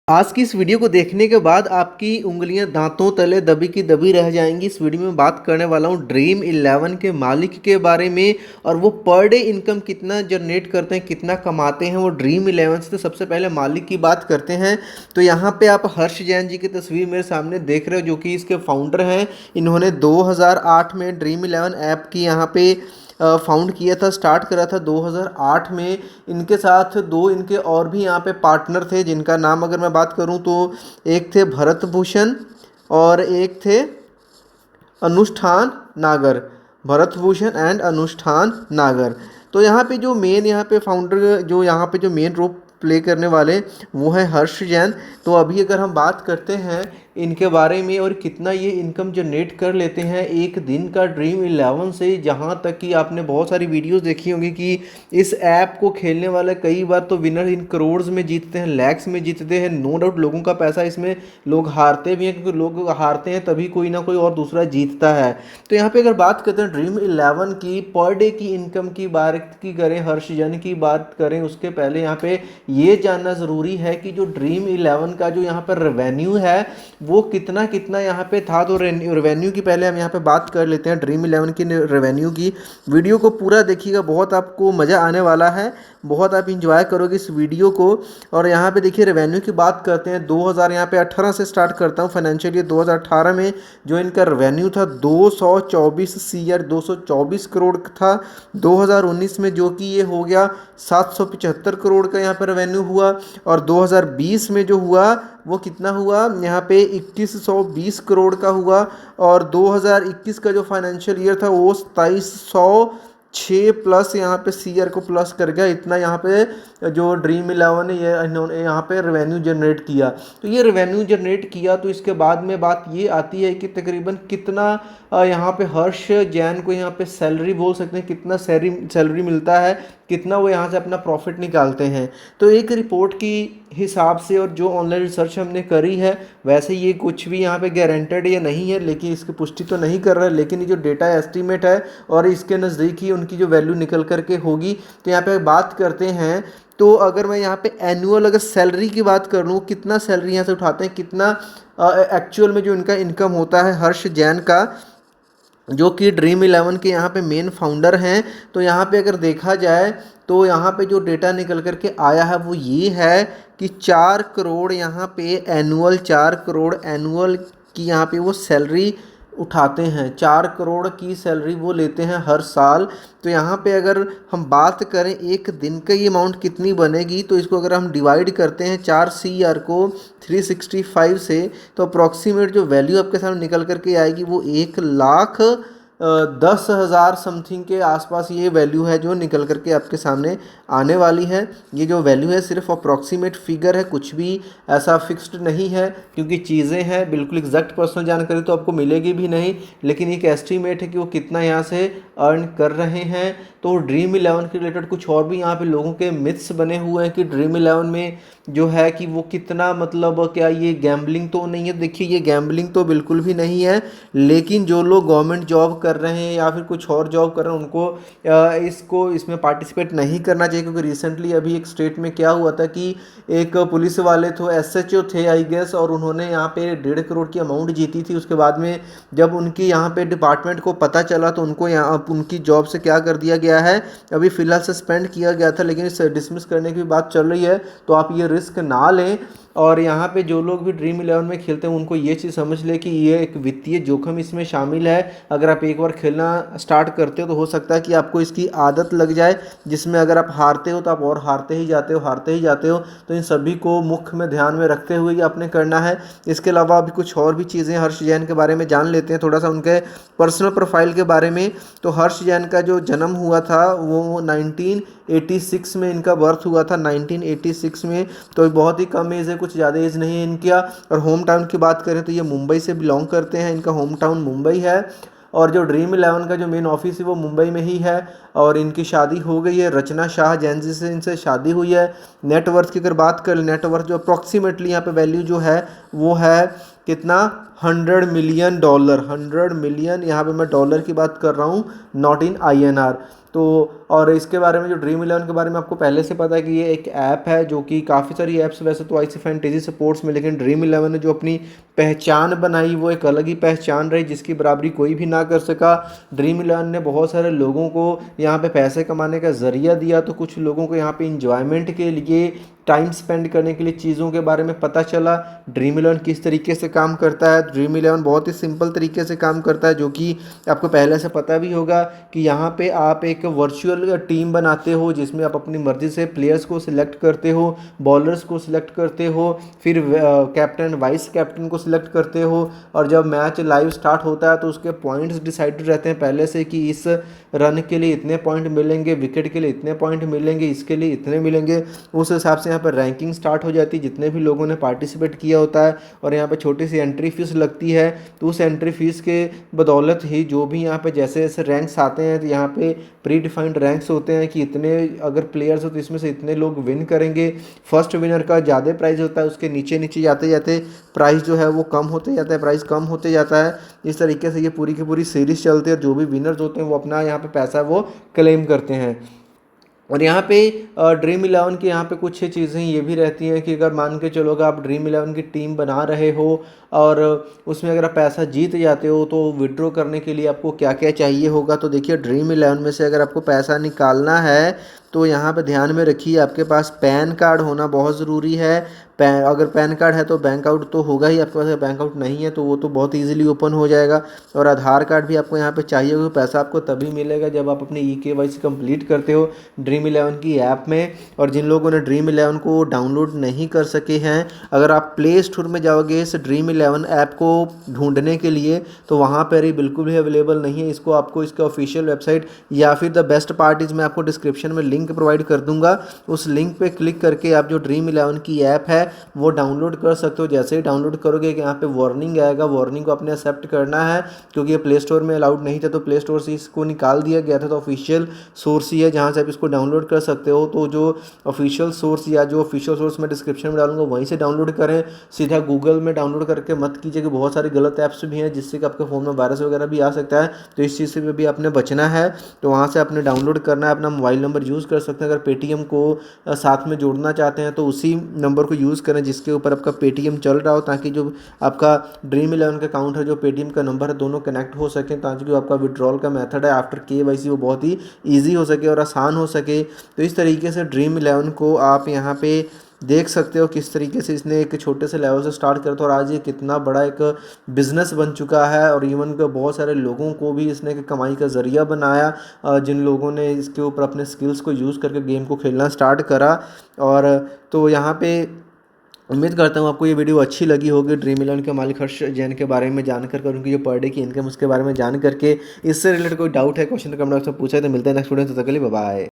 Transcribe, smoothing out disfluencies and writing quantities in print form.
आज की इस वीडियो को देखने के बाद आपकी उंगलियां दांतों तले दबी की दबी रह जाएंगी। इस वीडियो में बात करने वाला हूं ड्रीम इलेवन के मालिक के बारे में और वो पर डे इनकम कितना जनरेट करते हैं, कितना कमाते हैं वो ड्रीम इलेवन से। तो सबसे पहले मालिक की बात करते हैं। तो यहाँ पे आप हर्ष जैन जी की तस्वीर मेरे सामने देख रहे हो, जो कि इसके फाउंडर हैं। इन्होंने 2008 में ड्रीम इलेवन ऐप की यहाँ पे फाउंड किया था, स्टार्ट करा था 2008 में। इनके साथ दो इनके और भी यहाँ पे पार्टनर थे, जिनका नाम अगर मैं बात करूँ तो एक थे भरत भूषण और एक थे अनुष्ठान नागर। भरत भूषण एंड अनुष्ठान नागर। तो यहाँ पे जो मेन यहाँ पे फाउंडर, जो यहाँ पे जो मेन रोल प्ले करने वाले वो है हर्ष जैन। तो अभी अगर हम बात करते हैं इनके बारे में और कितना ये इनकम जनरेट कर लेते हैं एक दिन का ड्रीम इलेवन से, जहाँ तक कि आपने बहुत सारी वीडियोस देखी होंगी कि इस ऐप को खेलने वाले कई बार तो विनर इन करोड़ में जीतते हैं, लैक्स में जीतते हैं। नो डाउट लोगों का पैसा इसमें लोग हारते भी हैं, क्योंकि लोग हारते हैं तभी कोई ना कोई और दूसरा जीतता है। तो यहाँ पे अगर बात करते हैं ड्रीम इलेवन की पर डे की इनकम की बात की करें, हर्ष जैन की बात करें, उसके पहले यहाँ पे ये जानना ज़रूरी है कि जो ड्रीम इलेवन का जो यहाँ पर रेवेन्यू है वो कितना कितना यहाँ पे था। तो रेवेन्यू की पहले हम यहाँ पे बात कर लेते हैं ड्रीम इलेवन की रेवेन्यू की। वीडियो को पूरा देखिएगा, बहुत आपको मज़ा आने वाला है, बहुत आप इंजॉय करोगे इस वीडियो को। और यहाँ पे देखिए रेवेन्यू की बात करते हैं। 2000 यहाँ पे 18 से स्टार्ट करता हूँ, फाइनेंशियल ईयर 2018 में जो इनका रेवेन्यू था 224 सीआर 224 करोड़ था। 2019 में जो कि ये हो गया 775 करोड़ का यहाँ पर रेवेन्यू हुआ। और 2020 में जो हुआ वो कितना हुआ, यहाँ पे 2120 करोड़ का हुआ। और 2021 का जो फाइनेंशियल ईयर था वो 2706 प्लस यहाँ पे सीआर को प्लस कर गया। इतना यहाँ पे जो ड्रीम इलेवन है ये इन्होंने यहाँ पे रेवेन्यू जनरेट किया। तो ये रेवेन्यू जनरेट किया तो इसके बाद में बात ये आती है कि तकरीबन कितना यहाँ पे हर्ष जैन को यहाँ पे सैलरी बोल सकते हैं, कितना सैलरी मिलता है, कितना वो यहाँ से अपना प्रॉफिट निकालते हैं। तो एक रिपोर्ट की हिसाब से और जो ऑनलाइन रिसर्च हमने करी है, वैसे ये कुछ भी यहाँ पे गारंटेड या नहीं है, लेकिन इसकी पुष्टि तो नहीं कर रहा है, लेकिन ये जो डेटा एस्टीमेट है और इसके नज़दीक ही उनकी जो वैल्यू निकल करके होगी। तो यहाँ पे बात करते हैं, तो अगर मैं यहाँ पे एनुअल अगर सैलरी की बात कर लूँ, कितना सैलरी यहाँ से उठाते हैं, कितना एक्चुअल में जो इनका इनकम होता है हर्ष जैन का, जो कि ड्रीम इलेवन के यहाँ पे मेन फाउंडर हैं। तो यहाँ पे अगर देखा जाए तो यहाँ पे जो डेटा निकल कर के आया है वो ये है कि 4 करोड़ यहाँ पे एनुअल, 4 करोड़ एनुअल की यहाँ पे वो सैलरी उठाते हैं। 4 करोड़ की सैलरी वो लेते हैं हर साल। तो यहाँ पे अगर हम बात करें एक दिन का ये अमाउंट कितनी बनेगी, तो इसको अगर हम डिवाइड करते हैं 4 सीआर को 365 से, तो अप्रॉक्सीमेट जो वैल्यू आपके सामने निकल करके आएगी वो 1,10,000 समथिंग के आसपास ये वैल्यू है जो निकल करके आपके सामने आने वाली है। ये जो वैल्यू है सिर्फ अप्रॉक्सीमेट फिगर है, कुछ भी ऐसा फिक्स्ड नहीं है, क्योंकि चीज़ें हैं बिल्कुल एग्जैक्ट पर्सनल जानकारी तो आपको मिलेगी भी नहीं, लेकिन एक एस्टीमेट है कि वो कितना यहाँ से अर्न कर रहे हैं। तो ड्रीम इलेवन के रिलेटेड कुछ और भी यहाँ पे लोगों के मिथ्स बने हुए हैं कि ड्रीम इलेवन में जो है कि वो कितना, मतलब क्या ये गैम्बलिंग तो नहीं है। देखिए ये गैम्बलिंग तो बिल्कुल भी नहीं है, लेकिन जो लोग गवर्नमेंट जॉब कर रहे हैं या फिर कुछ और जॉब कर रहे हैं उनको इसमें पार्टिसिपेट नहीं करना चाहिए। क्योंकि रिसेंटली अभी एक स्टेट में क्या हुआ था कि एक पुलिस वाले तो एसएचओ थे आई गेस, और उन्होंने यहाँ पे 1.5 करोड़ की अमाउंट जीती थी। उसके बाद में जब उनकी यहाँ पे डिपार्टमेंट को पता चला तो उनको यहाँ उनकी जॉब से क्या कर दिया गया है, अभी फ़िलहाल सस्पेंड किया गया था, लेकिन इसे डिसमिस करने की बात चल रही है। तो आप ये रिस्क ना लें। और यहाँ पे जो लोग भी ड्रीम इलेवन में खेलते हैं उनको ये चीज़ समझ ले कि ये एक वित्तीय जोखिम इसमें शामिल है। अगर आप एक बार खेलना स्टार्ट करते हो तो हो सकता है कि आपको इसकी आदत लग जाए, जिसमें अगर आप हारते हो तो आप और हारते ही जाते हो। तो इन सभी को मुख्य में ध्यान में रखते हुए ये आपने करना है। इसके अलावा अभी कुछ और भी चीज़ें हर्ष जैन के बारे में जान लेते हैं, थोड़ा सा उनके पर्सनल प्रोफाइल के बारे में। तो हर्ष जैन का जो जन्म हुआ था वो 1986 में इनका बर्थ हुआ था, 1986 में। तो बहुत ही कम एज है, कुछ ज़्यादा एज नहीं है इनका। और होम टाउन की बात करें तो ये मुंबई से बिलोंग करते हैं, इनका होम टाउन मुंबई है। और जो ड्रीम इलेवन का जो मेन ऑफिस है वो मुंबई में ही है। और इनकी शादी हो गई है, रचना शाह जैन जी से इनसे शादी हुई है। नेटवर्थ की अगर बात करें, नेटवर्थ जो अप्रॉक्सीमेटली यहाँ पे वैल्यू जो है वो है कितना, $100 मिलियन। 100 मिलियन, यहाँ पे मैं डॉलर की बात कर रहा हूँ, नॉट इन INR। तो और इसके बारे में जो ड्रीम इलेवन के बारे में आपको पहले से पता है कि ये एक ऐप है जो कि काफ़ी सारी ऐप्स वैसे तो आई सी फैंटेसी स्पोर्ट्स में, लेकिन ड्रीम इलेवन ने जो अपनी पहचान बनाई वो एक अलग ही पहचान रही जिसकी बराबरी कोई भी ना कर सका। ड्रीम इलेवन ने बहुत सारे लोगों को यहाँ पे पैसे कमाने का ज़रिया दिया, तो कुछ लोगों को यहाँ पे इंजॉयमेंट के लिए, टाइम स्पेंड करने के लिए चीज़ों के बारे में पता चला ड्रीम इलेवन किस तरीके से काम करता है। ड्रीम इलेवन बहुत ही सिंपल तरीके से काम करता है, जो कि आपको पहले से पता भी होगा कि यहाँ पे आप एक वर्चुअल टीम बनाते हो जिसमें आप अपनी मर्ज़ी से प्लेयर्स को सिलेक्ट करते हो, बॉलर्स को सिलेक्ट करते हो, फिर कैप्टन वाइस कैप्टन को सिलेक्ट करते हो, और जब मैच लाइव स्टार्ट होता है तो उसके पॉइंट्स डिसाइडेड रहते हैं पहले से कि इस रन के लिए इतने पॉइंट मिलेंगे, विकेट के लिए इतने पॉइंट मिलेंगे, इसके लिए इतने मिलेंगे। उस हिसाब से यहाँ पर रैंकिंग स्टार्ट हो जाती है जितने भी लोगों ने पार्टिसिपेट किया होता है, और यहाँ पे छोटी सी एंट्री फीस लगती है। तो उस एंट्री फीस के बदौलत ही जो भी यहाँ पे जैसे जैसे रैंक्स आते हैं तो यहाँ पे प्री डिफाइंड रैंक्स होते हैं कि इतने अगर प्लेयर्स हो तो इसमें से इतने लोग विन करेंगे। फर्स्ट विनर का ज़्यादा प्राइस होता है, उसके नीचे नीचे जाते जाते प्राइस जो है वो कम होते जाता है, प्राइस कम होते जाता है। इस तरीके से ये पूरी की पूरी सीरीज चलती है और जो भी विनर्स होते हैं वो अपना यहाँ पे पैसा वो क्लेम करते हैं। और यहाँ पे ड्रीम इलेवन की यहाँ पे कुछ चीज़ें ये भी रहती हैं कि अगर मान के चलो कि आप ड्रीम इलेवन की टीम बना रहे हो और उसमें अगर आप पैसा जीत जाते हो तो विड्रॉ करने के लिए आपको क्या क्या चाहिए होगा। तो देखिए ड्रीम इलेवन में से अगर आपको पैसा निकालना है तो यहाँ पे ध्यान में रखिए आपके पास पैन कार्ड होना बहुत ज़रूरी है। अगर पैन कार्ड है तो बैंक आउट तो होगा ही, आपके पास अगर बैंक आउट नहीं है तो वो तो बहुत इजीली ओपन हो जाएगा। और आधार कार्ड भी आपको यहाँ पे चाहिए होगा। पैसा आपको तभी मिलेगा जब आप अपनी KYC कंप्लीट करते हो ड्रीम इलेवन की ऐप में। और जिन लोगों ने ड्रीम इलेवन को डाउनलोड नहीं कर सके हैं, अगर आप प्ले स्टोर में जाओगे इस ड्रीम इलेवन ऐप को ढूंढने के लिए तो वहाँ पर ही बिल्कुल भी अवेलेबल नहीं है। इसको आपको इसका ऑफिशियल वेबसाइट या फिर द बेस्ट पार्टीज में आपको डिस्क्रिप्शन में लिंक प्रोवाइड कर दूंगा, उस लिंक पे क्लिक करके आप जो ड्रीम इलेवन की ऐप है वो डाउनलोड कर सकते हो। जैसे ही डाउनलोड करोगे कि यहाँ पे वार्निंग आएगा, वार्निंग को अपने एक्सेप्ट करना है क्योंकि ये प्ले स्टोर में अलाउड नहीं था तो प्ले स्टोर से इसको निकाल दिया गया था। तो ऑफिशियल सोर्स ही है जहाँ से आप इसको डाउनलोड कर सकते हो। तो जो ऑफिशियल सोर्स या जो ऑफिशियल सोर्स मैं डिस्क्रिप्शन में डालूंगा वहीं से डाउनलोड करें, सीधा गूगल में डाउनलोड करके मत कीजिए कि बहुत सारी गलत ऐप्स भी हैं जिससे कि आपके फ़ोन में वायरस वगैरह भी आ सकता है। तो इस चीज़ से भी आपने बचना है। तो वहाँ से आपने डाउनलोड करना है, अपना मोबाइल नंबर यूज़ कर सकते हैं। अगर पेटीएम को साथ में जोड़ना चाहते हैं तो उसी नंबर को यूज़ करें जिसके ऊपर आपका पेटीएम चल रहा हो, ताकि जो आपका ड्रीम इलेवन का अकाउंट है जो पेटीएम का नंबर है दोनों कनेक्ट हो सकें, ताकि जो आपका विड्रॉल का मेथड है आफ्टर KYC वो बहुत ही ईजी हो सके और आसान हो सके। तो इस तरीके से ड्रीम इलेवन को आप यहाँ पे देख सकते हो किस तरीके से इसने एक छोटे से लेवल से स्टार्ट किया था और आज ये कितना बड़ा एक बिजनेस बन चुका है। और इवन के बहुत सारे लोगों को भी इसने एक कमाई का ज़रिया बनाया जिन लोगों ने इसके ऊपर अपने स्किल्स को यूज़ करके गेम को खेलना स्टार्ट करा। और तो यहाँ पे उम्मीद करता हूँ आपको ये वीडियो अच्छी लगी होगी ड्रीम इलेवन के मालिक हर्ष जैन के बारे में जानकर, उनकी जो पर डे की इनकम उसके बारे में जान करके। इससे रिलेटेड कोई डाउट है, क्वेश्चन कमेंट बॉक्स में पूछा है तो मिलते हैं नेक्स्ट वीडियो में। तब तक के लिए बाय बाय।